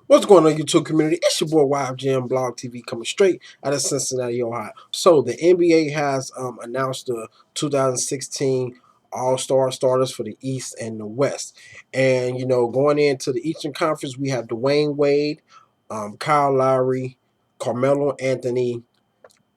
What's going on, YouTube community? It's your boy YfgmBlogTv coming straight out of Cincinnati, Ohio. So the NBA has announced the 2016 All-Star starters for the East and the West. And going into the Eastern Conference, we have Dwayne Wade, Kyle Lowry, Carmelo Anthony,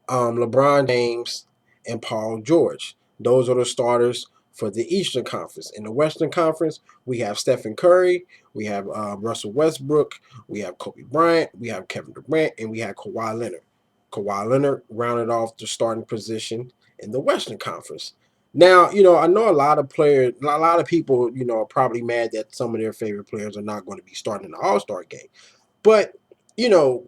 LeBron James, and Paul George. Those are the starters for the Eastern Conference. In the Western Conference, we have Stephen Curry, we have Russell Westbrook, we have Kobe Bryant, we have Kevin Durant, and we have Kawhi Leonard. Kawhi Leonard rounded off the starting position in the Western Conference. Now, I know a lot of players, a lot of people, are probably mad that some of their favorite players are not going to be starting the All-Star game. But, you know,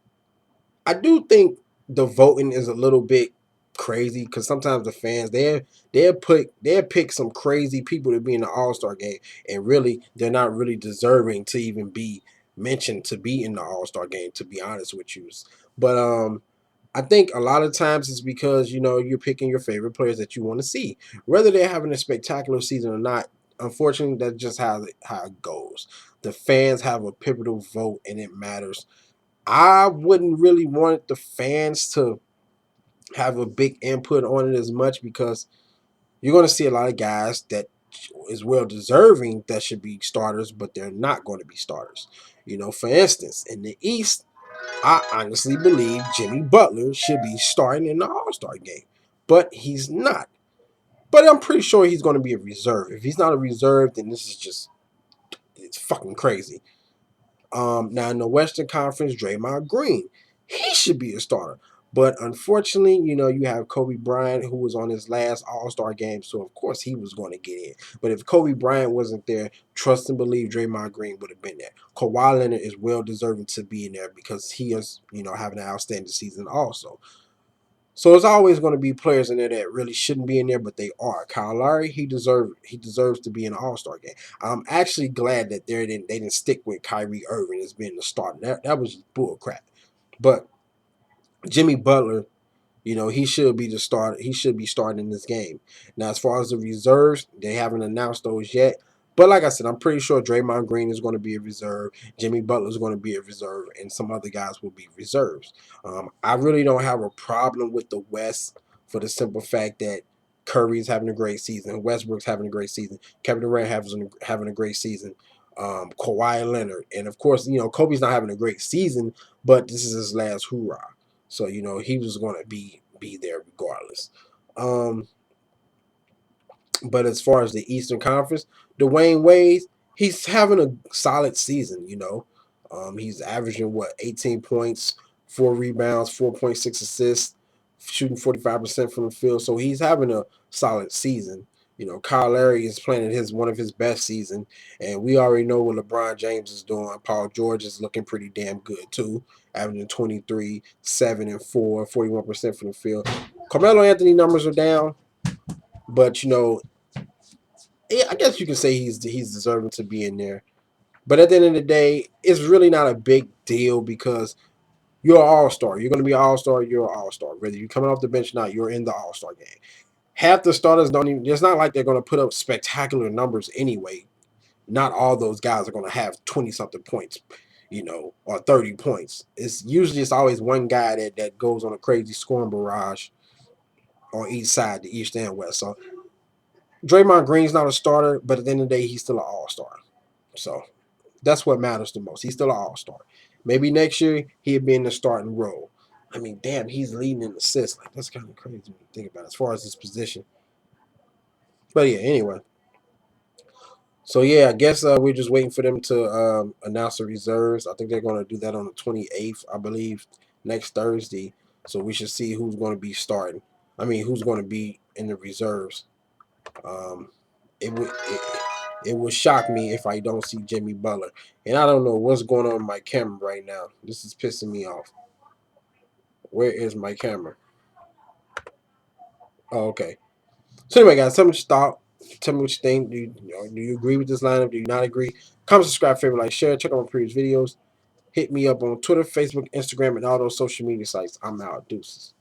I do think the voting is a little bit crazy because sometimes the fans they'll pick some crazy people to be in the All-Star game, and really they're not really deserving to even be mentioned to be in the All-Star game, to be honest with you. But I think a lot of times it's because you're picking your favorite players that you want to see, whether they're having a spectacular season or not. Unfortunately, that's just how it goes. The fans have a pivotal vote, and it matters. I wouldn't really want the fans to have a big input on it as much because you're going to see a lot of guys that is well deserving that should be starters, but they're not going to be starters. For instance, in the East, I honestly believe Jimmy Butler should be starting in the All-Star game, but he's not. But I'm pretty sure he's going to be a reserve. If he's not a reserve, then this is it's fucking crazy. Now in the Western Conference, Draymond Green, he should be a starter. But unfortunately, you have Kobe Bryant, who was on his last All-Star game, so of course he was going to get in. But if Kobe Bryant wasn't there, trust and believe Draymond Green would have been there. Kawhi Leonard is well deserving to be in there because he is, having an outstanding season also. So it's always going to be players in there that really shouldn't be in there, but they are. Kyle Lowry, he deserves to be in the All-Star game. I'm actually glad that they didn't stick with Kyrie Irving as being the starter. That was bull crap. But Jimmy Butler, he should be the starter. He should be starting in this game. Now, as far as the reserves, they haven't announced those yet. But like I said, I'm pretty sure Draymond Green is going to be a reserve. Jimmy Butler is going to be a reserve, and some other guys will be reserves. I really don't have a problem with the West for the simple fact that Curry's having a great season, Westbrook's having a great season, Kevin Durant having a great season, Kawhi Leonard, and of course, Kobe's not having a great season, but this is his last hoorah. So he was going to be there regardless. Um, but as far as the Eastern Conference, Dwayne Wade, he's having a solid season. He's averaging 18 points, 4 rebounds, 4.6 assists, shooting 45% from the field. So he's having a solid season. Kyle Lowry is playing one of his best season, and we already know what LeBron James is doing. Paul George is looking pretty damn good too, averaging 23, 7 and 4, 41% from the field. Carmelo Anthony numbers are down, but yeah, I guess you can say he's deserving to be in there. But at the end of the day, it's really not a big deal because you're an all-star. You're going to be an all-star. You're an all-star. Whether you're coming off the bench or not, you're in the all-star game. Half the starters don't even. It's not like they're going to put up spectacular numbers anyway. Not all those guys are going to have 20-something points, or 30 points. It's always one guy that goes on a crazy scoring barrage on each side, the East and West. So Draymond Green's not a starter, but at the end of the day, he's still an all-star. So that's what matters the most. He's still an all-star. Maybe next year he'll be in the starting role. I mean, damn, he's leading in assists. Like, that's kind of crazy when you think about it, as far as his position. But yeah, anyway. So yeah, I guess we're just waiting for them to announce the reserves. I think they're going to do that on the 28th, I believe, next Thursday. So we should see who's going to be starting. I mean, who's going to be in the reserves. Um, it would shock me if I don't see Jimmy Butler. And I don't know what's going on with my camera right now. This is pissing me off. Where is my camera? Oh, okay. So anyway, guys, tell me what you thought. Tell me what you think. Do you agree with this lineup? Do you not agree? Comment, subscribe, favorite, like, share. Check out my previous videos. Hit me up on Twitter, Facebook, Instagram, and all those social media sites. I'm out. Deuces.